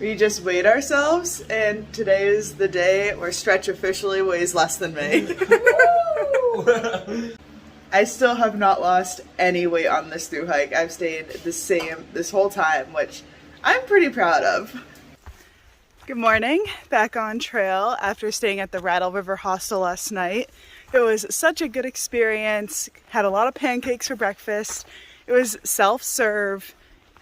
We just weighed ourselves, and today is the day where Stretch officially weighs less than me. I still have not lost any weight on this through hike. I've stayed the same this whole time, which I'm pretty proud of. Good morning, back on trail after staying at the Rattle River hostel last night. It was such a good experience. Had a lot of pancakes for breakfast. It was self-serve,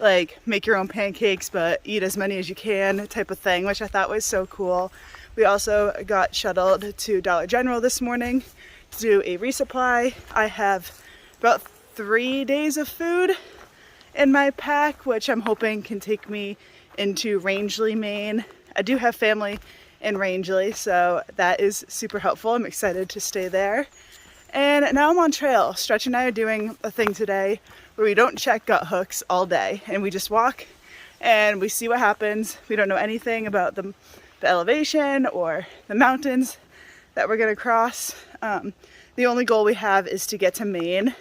like make your own pancakes but eat as many as you can type of thing, which I thought was so cool. We also got shuttled to Dollar General this morning to do a resupply. I have about 3 days of food in my pack, which I'm hoping can take me into Rangeley, Maine. I do have family in Rangeley, so that is super helpful. I'm excited to stay there. And now I'm on trail. Stretch and I are doing a thing today where we don't check gut hooks all day, and we just walk and we see what happens. We don't know anything about the elevation or the mountains that we're gonna cross. The only goal we have is to get to Maine,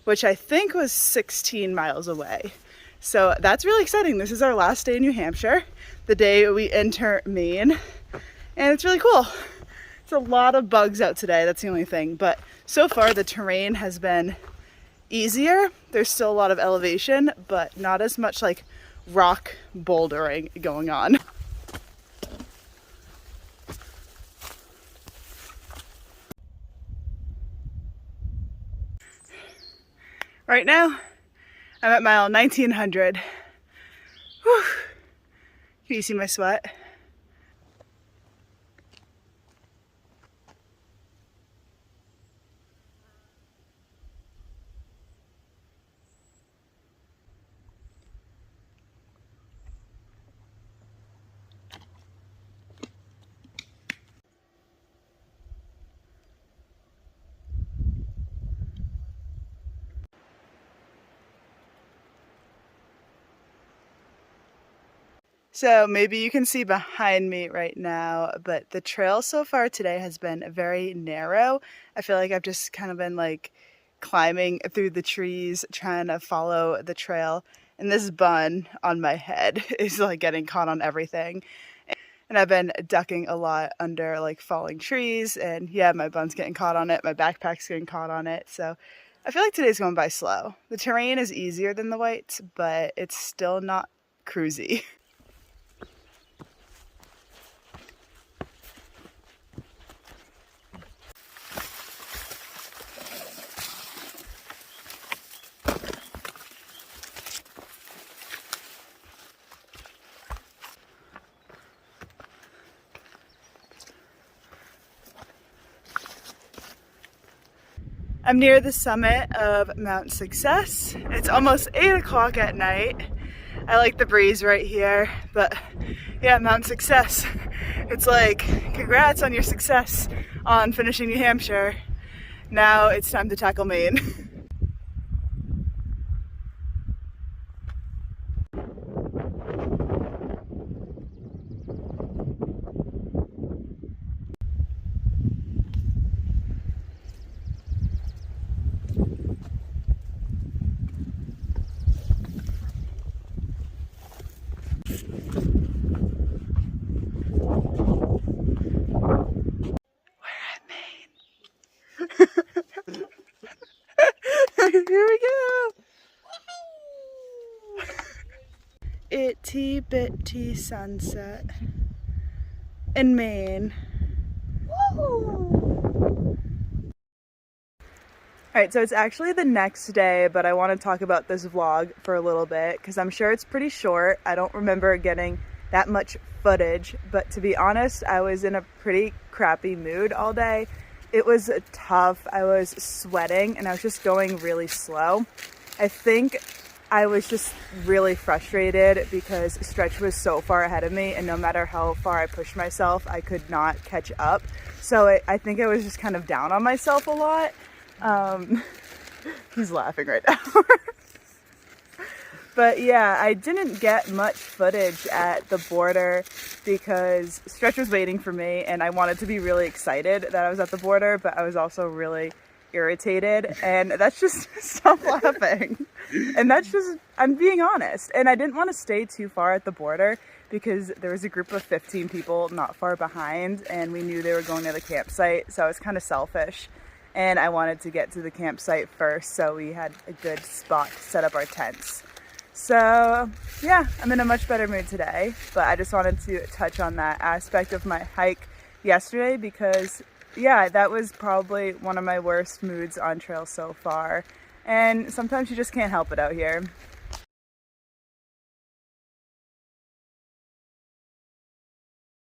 which I think was 16 miles away. So that's really exciting. This is our last day in New Hampshire, the day we enter Maine, and it's really cool. It's a lot of bugs out today, that's the only thing, but so far the terrain has been easier. There's still a lot of elevation, but not as much like rock bouldering going on. Right now, I'm at mile 1900. Whew. Can you see my sweat? So maybe you can see behind me right now, but the trail so far today has been very narrow. I feel like I've just kind of been like climbing through the trees, trying to follow the trail. And this bun on my head is like getting caught on everything. And I've been ducking a lot under like falling trees, and yeah, my bun's getting caught on it. My backpack's getting caught on it. So I feel like today's going by slow. The terrain is easier than the whites, but it's still not cruisy. I'm near the summit of Mount Success. It's almost 8 o'clock at night. I like the breeze right here, but yeah, Mount Success. It's like, congrats on your success on finishing New Hampshire. Now it's time to tackle Maine. Here we go! Itty bitty sunset in Maine. Alright, so it's actually the next day, but I want to talk about this vlog for a little bit because I'm sure it's pretty short. I don't remember getting that much footage, but to be honest, I was in a pretty crappy mood all day. It was tough. I was sweating and I was just going really slow. I think I was just really frustrated because Stretch was so far ahead of me, and no matter how far I pushed myself, I could not catch up. So I think I was just kind of down on myself a lot. He's laughing right now. But yeah, I didn't get much footage at the border because Stretch was waiting for me, and I wanted to be really excited that I was at the border, but I was also really irritated, and that's just, stop laughing. And that's just, I'm being honest. And I didn't want to stay too far at the border because there was a group of 15 people not far behind and we knew they were going to the campsite, so I was kind of selfish and I wanted to get to the campsite first so we had a good spot to set up our tents. So yeah, I'm in a much better mood today, but I just wanted to touch on that aspect of my hike yesterday because yeah, that was probably one of my worst moods on trail so far, and sometimes you just can't help it out here.